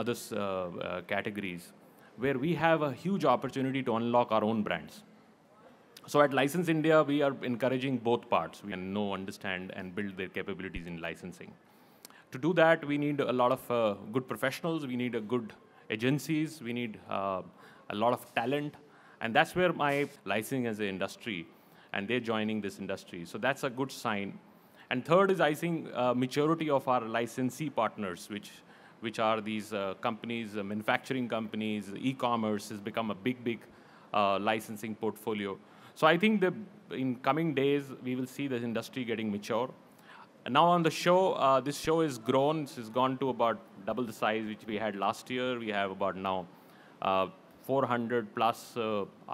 other categories, where we have a huge opportunity to unlock our own brands. So at License India, we are encouraging both parts. We can know, understand, and build their capabilities in licensing. To do that, we need a lot of good professionals. We need good agencies. We need a lot of talent. And that's where my licensing as an industry, and they're joining this industry. So that's a good sign. And third is, I think, maturity of our licensee partners, which are these companies, manufacturing companies, e-commerce has become a big licensing portfolio. So I think that in coming days, we will see this industry getting mature. And now on the show, this show has grown. It's gone to about double the size which we had last year. We have about now 400 plus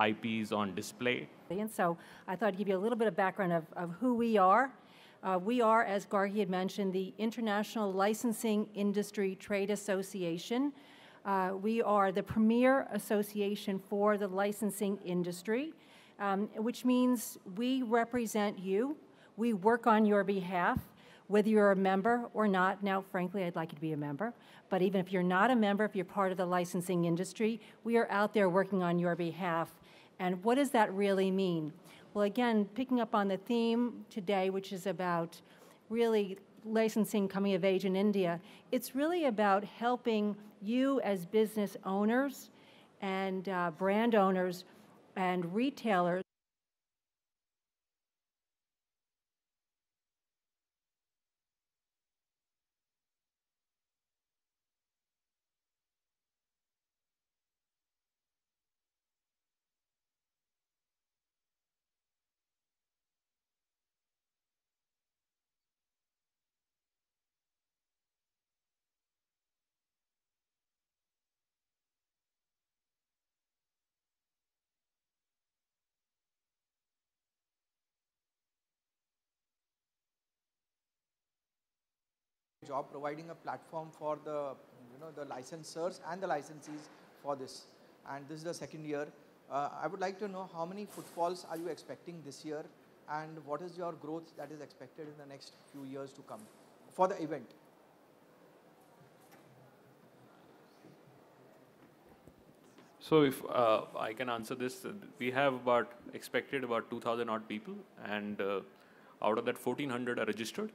IPs on display. And so I thought I'd give you a little bit of background of who we are. We are, as Gargi had mentioned, the International Licensing Industry Trade Association. We are the premier association for the licensing industry, which means we represent you. We work on your behalf, whether you're a member or not. Now, frankly, I'd like you to be a member. But even if you're not a member, if you're part of the licensing industry, we are out there working on your behalf. And what does that really mean? Well, again, picking up on the theme today, which is about really licensing coming of age in India, it's really about helping you as business owners and brand owners and retailers job providing a platform for the the licensors and the licensees for this, and this is the second year. I would like to know how many footfalls are you expecting this year, and what is your growth that is expected in the next few years to come for the event? So if I can answer this, we have expected about 2,000 odd people, and out of that 1,400 are registered.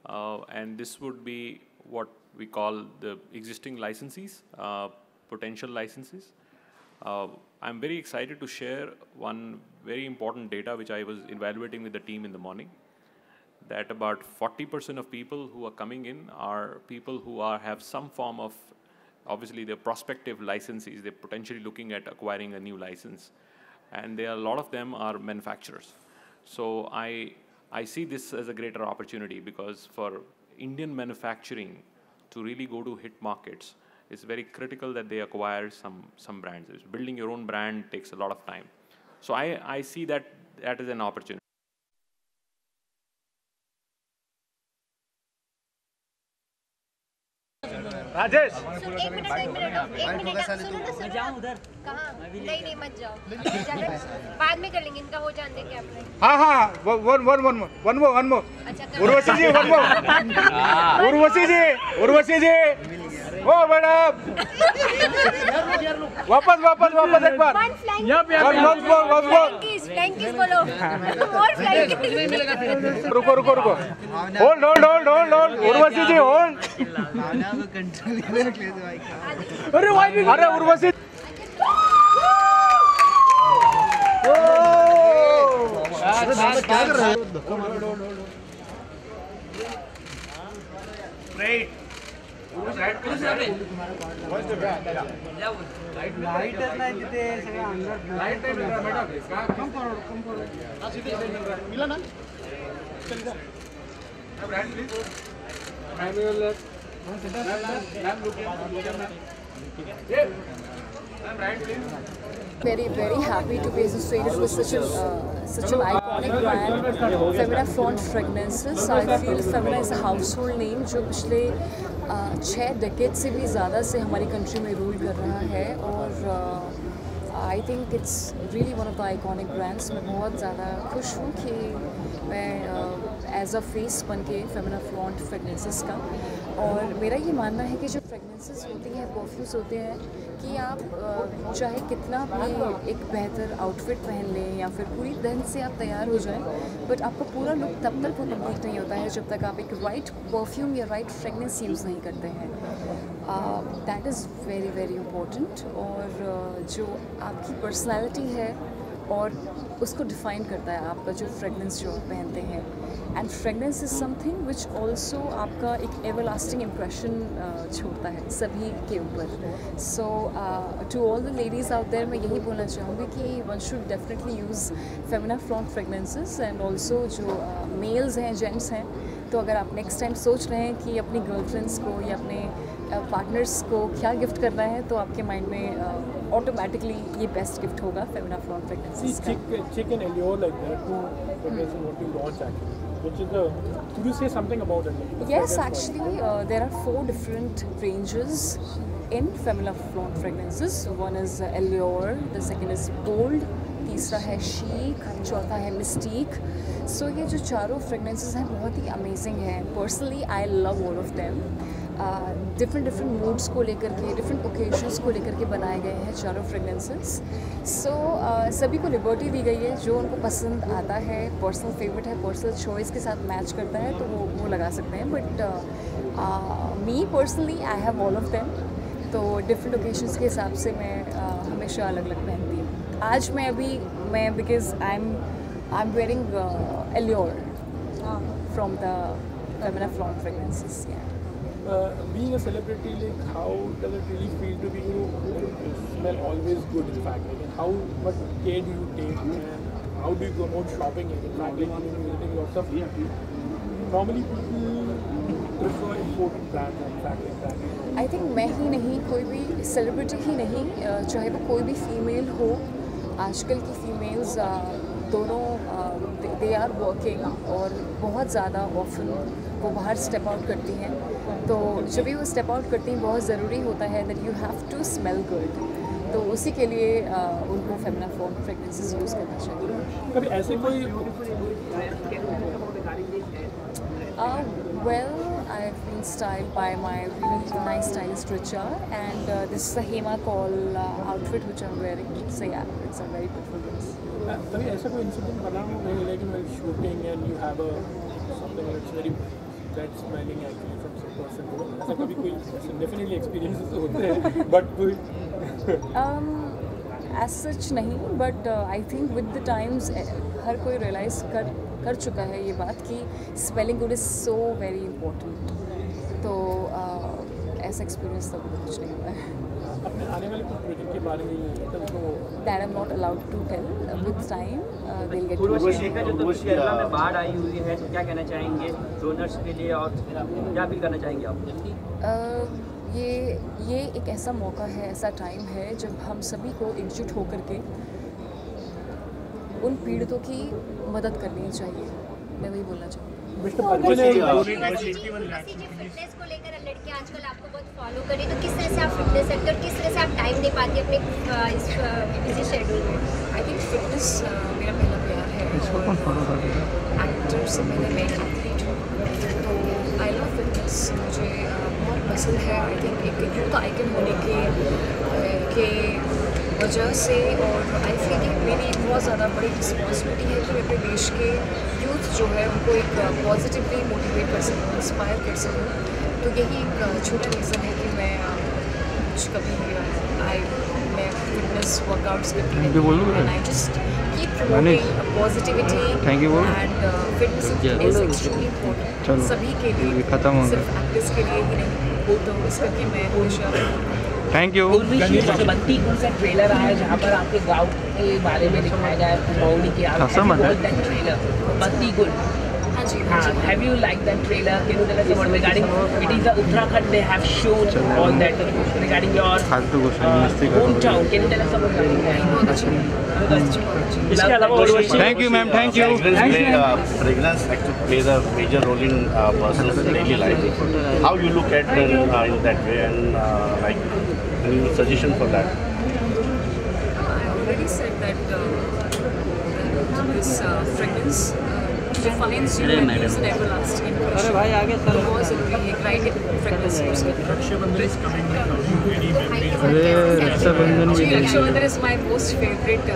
And this would be what we call the existing licensees, potential licensees. I'm very excited to share one very important data which I was evaluating with the team in the morning, that about 40% of people who are coming in are people who have some form of, obviously they're prospective licensees, they're potentially looking at acquiring a new license. And a lot of them are manufacturers. So I see this as a greater opportunity, because for Indian manufacturing to really go to hit markets, it's very critical that they acquire some brands. Building your own brand takes a lot of time. So I see that as an opportunity. Rajesh एक minute मैं जाऊं उधर कहाँ नहीं मत जाओ बाद में कर लेंगे इनका हो जाने दे क्या हाँ वन मोर उर्वशी जी उर्वशी जी ओ मैडम वापस एक बार फ्लैंकीज बोलो और फ्लैंकीज रुको होल्ड उर्वशी जी होल्ड अरे उर्वशी क्या कर रहा है लाइट नाही तिथे सगळं अंदर लाइट नाही मॅडम कम फॉरवर्ड मिला ना चल जा brand please Very happy to be associated with such an iconic brand, Femina Flaunt Fragrances. I feel Femina is a household name जो पिछले 6 decades से भी ज़्यादा से हमारी कंट्री में रूल कर रहा है, और I think it's really one of the iconic brands. मैं बहुत ज़्यादा खुश हूँ कि मैं एज अ फेस बन के Femina Flaunt Fragrances का और मेरा ये मानना है कि जो फ्रेगनेंसेस होती हैं, परफ्यूम्स होते हैं, कि आप चाहे कितना भी एक बेहतर आउटफिट पहन लें या फिर पूरी तरह से आप तैयार हो जाएं, बट आपका पूरा लुक तब तक वो कंप्लीट नहीं होता है जब तक आप एक राइट परफ्यूम या राइट फ्रेगनेंस यूज़ नहीं करते हैं। That is very very important. और जो आपकी पर्सनैलिटी है और उसको डिफ़ाइन करता है आपका जो फ्रेगनेंस जो आप पहनते हैं। And fragrance is something which also आपका एक एवरलास्टिंग इम्प्रेशन छोड़ता है सभी के ऊपर। So to all the ladies out there मैं यही बोलना चाहूँगी कि one should definitely use Femina flaunt fragrances. And also जो मेल्स हैं, जेंट्स हैं, तो अगर आप नेक्स्ट टाइम सोच रहे हैं कि अपनी गर्लफ्रेंड्स को या अपने पार्टनर्स को क्या गिफ्ट करना है, तो आपके माइंड में ऑटोमेटिकली ये बेस्ट गिफ्ट होगा फेमिना फ्रॉन्ट फ्रेगनेंसेस का। Chick and Allure like there are two fragrances what you launch actually. Which is the, could you say something about it? Yes, actually there are 4 different ranges in Femina Flaunt fragrances. One is Allure, the second is Bold, तीसरा है Chic, चौथा है Mystique. So ये जो चारों fragrances हैं बहुत ही amazing हैं. Personally, I love all of them. Different moods को लेकर के, डिफरेंट ओकेजन्स को लेकर के बनाए गए हैं चारों फ्रेगनेंसेस। सो सभी को लिबर्टी दी गई है, जो उनको पसंद आता है, पर्सनल फेवरेट है, पर्सनल चॉइस के साथ मैच करता है, तो वो लगा सकते हैं। But me personally I have all of them, तो डिफरेंट ओकेजन्स के हिसाब से मैं हमेशा अलग अलग पहनती हूँ। आज मैं because I am wearing Allure from the Femina flaunt fragrances. Being a celebrity, like how does it really feel to be, you smell always good in fact, like, and how much care do you take and how do you promote shopping in fact, like when you're visiting lots of, normally people prefer imported brands in fact like that. I think मैं ही नहीं, कोई भी celebrity ही नहीं, चाहे वो कोई भी female हो, आजकल की फीमेल्स दोनों दे आर वर्किंग और बहुत ज़्यादा ऑफन वो बाहर स्टेप आउट करती हैं। तो जब भी वो स्टेप आउट करती हैं बहुत ज़रूरी होता है that you have to smell good, तो उसी के लिए उनको फेमिना फ्लॉन्ट फ्रेगनेंसेस यूज़ करना चाहिए। कभी ऐसे कोई well, I've been styled by my really nice stylist Richa, and this is a Hema Call outfit which I'm wearing. So yeah, it's a very beautiful dress. कभी ऐसा कोई इंसिडेंट बना हो नहीं, लेकिन while shooting and you have a something that's very bad smelling actually from some person, ऐसा कभी कोई definitely experiences होते हैं but कोई as such नहीं, but I think with the times हर कोई realize कर चुका है ये बात कि smelling good is so very important. तो ऐसा एक्सपीरियंस तो कुछ नहीं हुआ है। अपने आने वाले प्रोजेक्ट के बारे में that I am not allowed to tell, with time they will get. Urvashi का जो केरला में बाढ़ आई हुई है, तो क्या कहना चाहेंगे डोनर्स के लिए और क्या अपील करना चाहेंगे आप? ये एक ऐसा मौका है, ऐसा टाइम है जब हम सभी को एकजुट होकर के उन पीड़ितों की मदद करनी चाहिए। मैं वही बोलना चाहूँगी। फिटनेस को लेकर लड़कियाँ आजकल आपको बहुत फॉलो करें, तो किस तरह से आप फिटनेस रखते हैं और किस तरह से आप टाइम दे पाती हैं अपने इस बिजी शेड्यूल में? आई थिंक फिटनेस मेरा पहला प्यार है। एक्टर से पहले मैं एथलीट हूँ, तो आई लव फिटनेस, मुझे बहुत पसंद है। आई थिंक एक यूथ आइकन होने के वजह से, और आई फील कि मेरी बहुत ज़्यादा बड़ी रिस्पॉन्सिबिलिटी है कि मैं अपने देश के यूथ जो है उनको एक पॉजिटिवली मोटिवेट कर सकूँ, इंस्पायर कर सकूँ। तो यही एक छोटा रीज़न है कि मैं कुछ कभी मैं फिटनेस वर्कआउट्स करती रहती and I just keep promoting positivity and fitness is extremely important सभी के लिए, सिर्फ एक्टर्स के लिए ही नहीं। तो इस करके मैं हमेशा थैंक यू। बत्ती गुल का ट्रेलर आया जहाँ पर आपके गांव के बारे में दिखाया गया है, मौली के ट्रेलर बत्ती गुल। हाँ जी, have you liked that trailer? Can you tell us about regarding it is Uttarakhand, they have shown all that regarding your hometown. Can you tell us about that? इसके अलावा thank you ma'am, thank you. Fragrance actually plays a major role in person's daily life. How you look at in that way, and like any suggestion for that? I already said that this fragrance जो finds you and leaves an everlasting impression. बहुत ज़रूरी है right fragrance use करना। जी Rakshabandhan is my most favourite,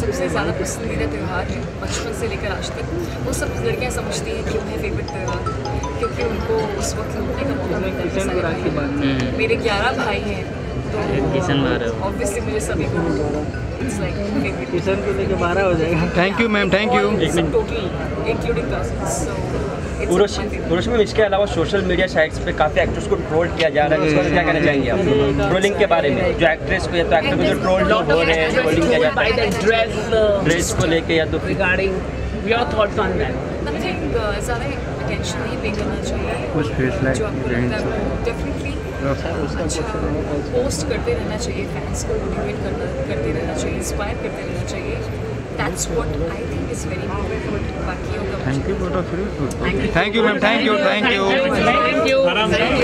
सबसे ज़्यादा पसंदीदा त्यौहार है बचपन से लेकर आज तक। वो सब लड़कियाँ समझती हैं क्यों है फेवरेट त्यौहार, क्योंकि उनको उस वक्त लूटने का मौका मिलता है सारे भाई। मेरे 11 भाई हैं तो ऑब्वियसली मुझे सभी को इट्स लाइक फेवरेट। किशन को लेके 12 हो जाएगा। Thank you ma'am, thank you. Total including cousins. Urvashi ma'am, इसके अलावा सोशल मीडिया साइट्स पे काफ़ी एक्ट्रेस को ट्रोल किया जा रहा है, इसके बारे में क्या कहना चाहेंगे आप ट्रोलिंग के बारे में? जो एक्ट्रेस को या तो एक्टर को जो ट्रोल हो रहे हैं, ट्रोलिंग किया जाता है ड्रेस को लेके या तो regarding your thoughts on that? Nothing, ज़्यादा अटेंशन नहीं पे करना चाहिए। कुछ फेस लाइक जो आपको लगता है वो डेफिनेटली अच्छा पोस्ट करते रहना चाहिए, फैंस को मोटिवेट करते रहना चाहिए, इंस्पायर करते रहना चाहिए। That's what I think is very important. बाकी होगा thank you both of you. Thank you ma'am, thank you, thank you, thank you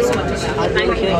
so much. Thank you.